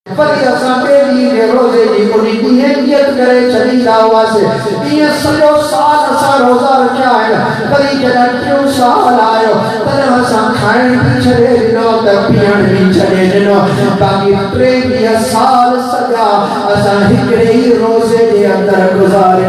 ولی اساں پہلی دے روزے دی انہی کی اہمیت کرے چلی دعوا سے یہ سجو سال اساں روزہ رکھا ہے ولی جڑا کیوں سال آئے تن اساں کھائیں بھی چھڑے دنو تے پیئن بھی چھڑے دنو باقی 23 سال سجا اساں ہکڑے ہی روزے دے اندر گزارے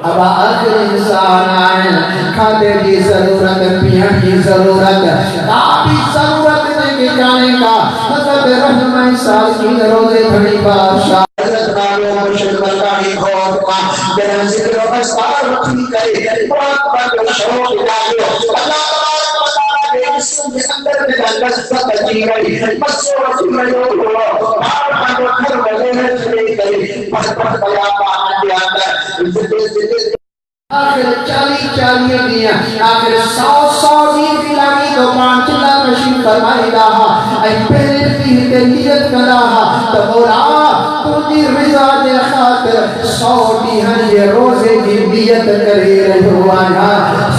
اب آخر انسان آئے کھاتے کی ضرورت پیان کی ضرورت کافی ضرورت نہیں جانے کا حضرت رحمہ سال کی روزے بھڑی بادشاہ حضرت نالو مرشد برکانی خود کا بنا ذکر و اسفار رکھنی کرے قرآن پر شروع لالیو اللہ تبارک و تعالی کے اسم کے اندر میں لذت جی گئی مسو رسول اللہ بار بار گھر والے میں چلے گئی پس بیا پانا دیا اندر آخر 40 دیا آخر 100 دین کی لگی تو 5 لاکھ رشید فرمائی رہا اے پہلے بھی نیت کر رہا تو مولا تجھی رضا دے خاطر 100 دیہن یہ روزے کی نیت کرے رہو آیا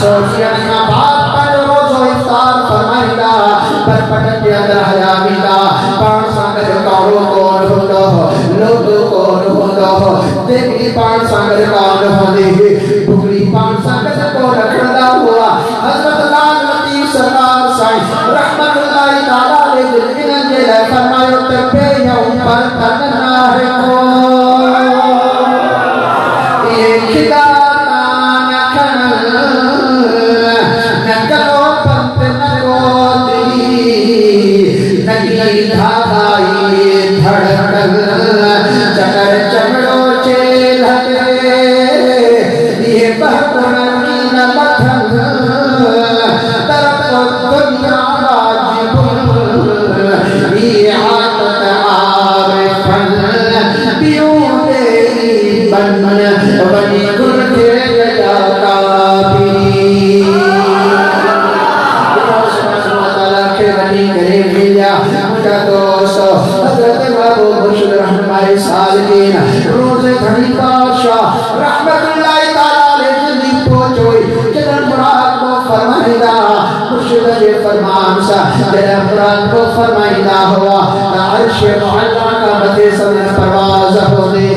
100 دیہن کا بات پر روزو افطار فرمائی رہا پر پٹک کے اندر حیا ملا 5 سانگر کارو کون ہوتا ہو لوگو کون ہوتا ہو دیکھنی 5 سانگر کون ہوتے ہیں بھگلی 5 سانگر کو رکھنا ہوا حضرت لال لطیف سرکار سائن رحمت اللہ تعالیٰ لے جلکن انجل فرمائیو تپے یا اوپر تننا ہے کون یہ کھدا نکلو پنت نکوتی نگی دھائی دھڑکل چکر چمڑو چیل ہٹے یہ بہترن کی نلکھن طرف دنیا راجب یہ عادت عارفن بیوں تیری بن بنی گر کے گیا کافی حضرت بابو مرشد رحمہ سالکین روزے بھڑی بادشاہ رحمت اللہ تعالیٰ لے جلدی پہنچوئی جنر مراد کو فرمائدہ مرشد یہ فرمان سا جنر مراد کو فرمائدہ ہوا عرش معلہ کا مدے صدر پرواز ہو دے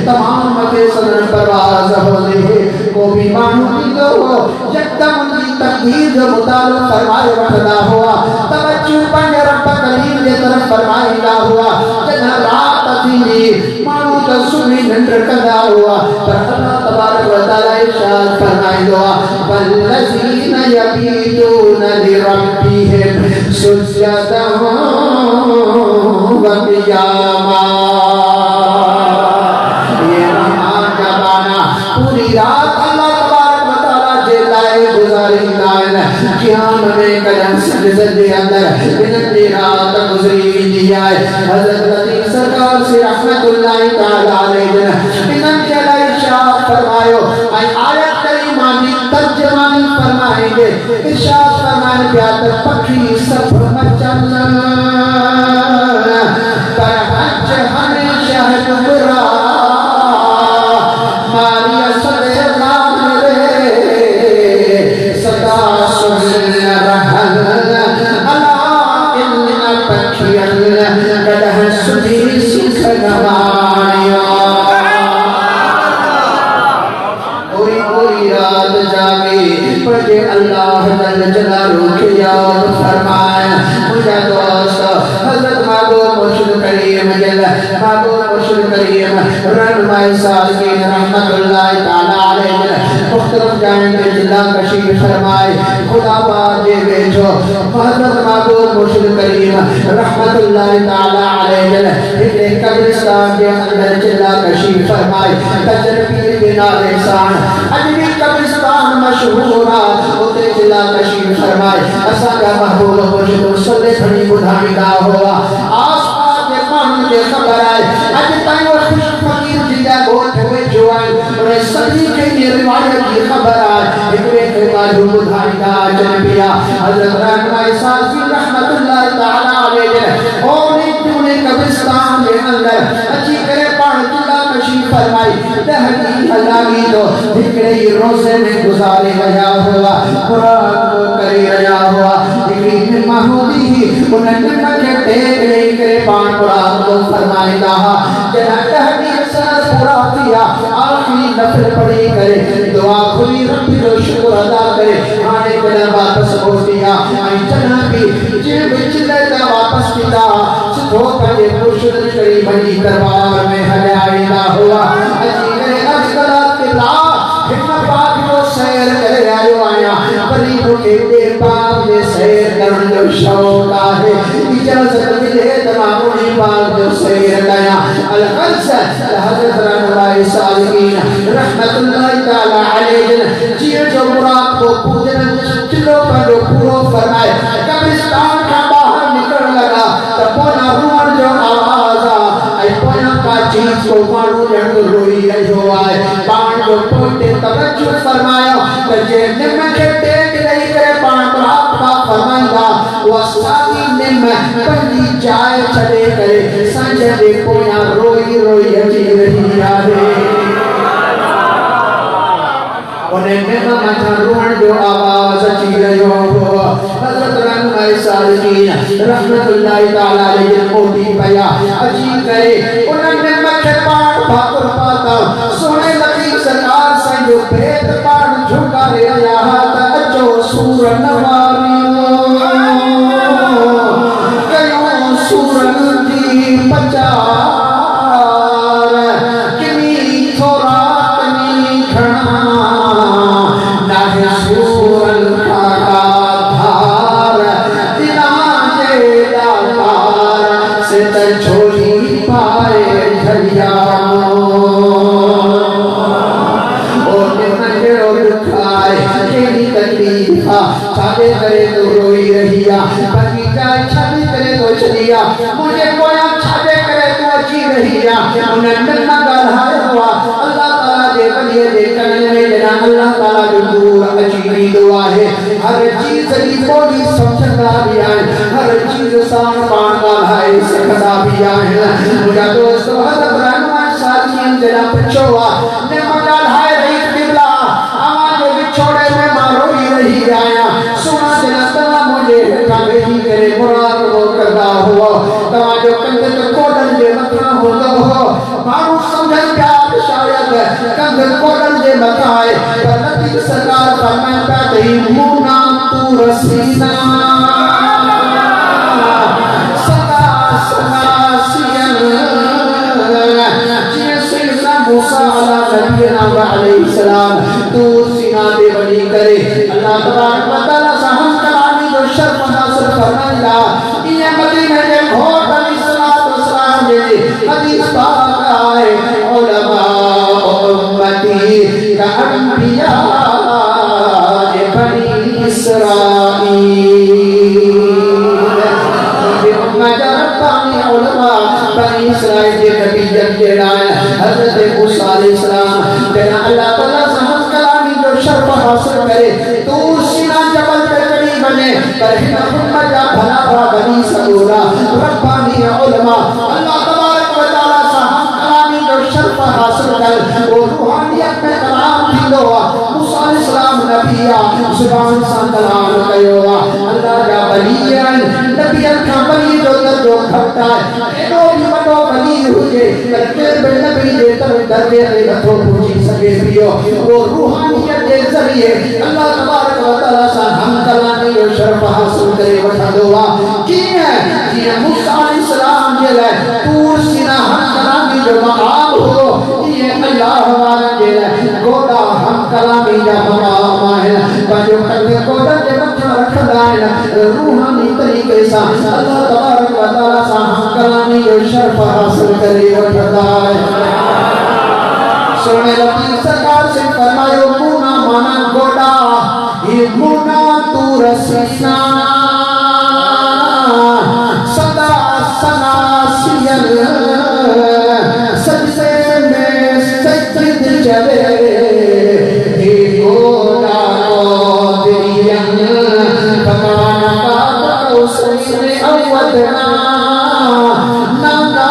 تمام مدے صدر پرواز ہو دے کو بھی مانو کی تو ہو یکدم ان کی تقدیر جو مطالب فرمائے وقتہ ہوا توجہ پنج رب کریم کے طرف فرمائدہ ہوا جنہ رات تیری مانو کا سنی نندر کدا ہوا پر اللہ تبارک و تعالی ارشاد فرمائے دعا والذین یبیتون لربہم سجدا و قیاما یہ رحمان جبانا پوری رات اللہ تبارک و تعالی جلائے گزاری دائن قیام میں قدم سجد دے اندر انہی رات گزری دیا ہے حضرت لطیف سرکار سے رحمت اللہ تعالی علیہ انہی جلائے ارشاد فرمائیو آیت کریمانی ترجمانی فرمائیں گے ارشاد فرمائیں پیاتر پکھی سب مچن پر حج ہمیشہ گمرا ماریا صدر نام رے صدا سن رہل اللہ انہا پکھیل گڑھ سنی سکھ نمائیا کوئی رات جاگے پڑھے اللہ جل جلالہ کی یاد فرمائے مجھے دوست حضرت محبوب مرشد کریم جل محبوب مرشد کریم رحمہ سالکین رحمت اللہ تعالی علیہ مختلف جائیں کے جلہ کشید فرمائے خدا باجے بیچو حضرت محبوب مرشد کریم رحمت اللہ تعالی علیہ ایک قبرستان کے اندر جلہ کشید فرمائے تجربی بنا لسان اجمی قبرستان مشہورہ ہوتے جلہ کشید فرمائے اسا کا محبوب مرشد صلی بھڑی بدھائی دا ہوا آس پاس کے قانون کے خبر آئے اج تائیں وہ خوش فقیر جیدہ گوٹ ہوئے جو آئے انہیں صدی کے لیے روایت کی خبر آئے اکرے کے محبوب بدھائی دا جنبیہ حضرت رحمہ سالسی رحمت اللہ تعالی علیہ اور نے قبرستان کے اندر اچھی کرے پاڑ جلہ تشریف فرمائی دہلی حلالی تو دکھڑی روزے میں گزارے رہا ہوا قرآن کو کرے رہا ہوا دکھڑی محمودی انہیں نمک ٹیک لے کرے پان قرآن کو فرمائے رہا جنہ دہلی سنس پورا کیا آخری نفل پڑی کرے دعا کھلی رب جو شکر ادا کرے آنے جنہ واپس ہو دیا آئی جنہ بھی جن بچلے دا واپس کتا ستھو پڑے مرشد کری بنی دربار میں حجائی نہ ہوا اجی کرے اجگلات کے لا ہمیں پاک جو سیر کرے آئیو آیا قریبوں کے دیر پاک میں سیر کرن جو شوق آئے اجازت ملے تماموں ہی پاک جو سیر کیا القدس حضرت رنوائی صالحین رحمت اللہ تعالیٰ علیہ جیئے جو مراد کو پوجن چلو پر جو پورو فرمائے کبستان کا باہر نکل لگا تپونا روان جو آوازا اے پونا کا چیز کو مارو جنگ روئی رہو آئے پان جو پوٹے توجہ فرمایا تجھے نمک ٹیک نہیں کرے پان پر آپ کا فرمائندہ واسطاقی نمک پنجی جائے چلے کرے سنجے دے پونا روئی روئی اچھی رہی آئے انہیں نمہ مجھا روحن جو آواز اچھی رہو ہوا حضرت رنوائی صالحین رحمت اللہ تعالیٰ علیہ موتی پیا عجیب کرے انہیں نمہ کے پاڑ بھاکر پاتا سونے لگی سرکار سے جو پیت پاڑ جھکا رہے یہاں تا اچھو سور نواری کیوں سور دی پچار کنی تھورا کنی کھڑا سورن کھاڑا دھار دناجے دار سے تر چھوڑی پائے جھڑیا اور نمجر اور دکھائے کیلی تکلیفہ چھاڑے کرے تو روئی رہیا بکی جائے چھاڑے کرے تو چلیا مجھے کویا چھاڑے کرے تو اچھی رہیا انہیں نمہ گلھائے ہوا اللہ تعالیٰ دے بلیے دے کرنے میں جنا اللہ تعالیٰ جو دور اچھی دعا ہے ہر چیز کی بولی سمجھتا بھی آئے ہر چیز سام پانگا ہے سکھتا بھی آئے مجھا دوست حضرت رنوائی صالحین جنا پچھوا نمگال ہے رہی قبلہ آمانے بچھوڑے میں ماروئی رہی آیا سنا جنا تمہ مجھے کامیدی کرے مراد وہ کردہ ہوا تمہ جو کندت کوڈن جے مطرح ہوتا ہو مارو سمجھن پیار شاید کندت کوڈن جے مطرائے پر نبی سرکار فرمائے پیتے ہی مونا تو رسینا صدا صدا سین جیسے سیدنا موسیٰ علیہ نبینا علیہ السلام تو سینہ دے بنی کرے اللہ تبارک و تعالیٰ سہم کلامی جو شرف حاصل فرمائے گا یہ مدینہ کے گھوٹ علیہ السلام دے حدیث پاک آئے علماء امتی کا انبیاء بنی اسرائیل مجربانی علماء بنی اسرائیل کے نبی جب جلائے حضرت موسیٰ علیہ السلام جنا اللہ تعالیٰ سہم کلامی جو شرف حاصل کرے تو سینہ جبل پہ کڑی بنے پر محمد جا بھلا بھا بنی سبورا ربانی علماء اللہ تبارک و تعالیٰ سہم کلامی جو شرف حاصل کر وہ روحانیت میں کلام بھی دوا موسیٰ علیہ السلام نبیہ زبان سان کلام کہوا اللہ جا بلیان نبیان کا بلی جو در جو کھتا ہے ایڈو بھی بڑو بلی ہوئے ترکیر بل نبی دے تر درگے رہتو پوچھی سکے پیو وہ روحانیت کے ذریعے اللہ تبارک و تعالیٰ سان ہم کلامی جو شرف حاصل کرے وٹھا دوا کی ہے کہ موسیٰ علیہ السلام جلے پور سینہ ہم کلامی جو مقام ہو یہ اللہ ہمارا جلے گوڑا ہم کلامی جو مقام ہے بجو کرنے گوڑا جب اچھا رکھ دائنا روحانی طریقے سا اللہ تبارک و تعالیٰ سا ہم کلامی جو شرف حاصل کرے وٹھا دائنا سونے لبی سرکار سے فرمائے مونا مانا گوڑا یہ مونا تو رسینا صدا سنا سین سجدے میں سجد چلے یہ گوڑا قادرین پکانا کا سین اودنا نانا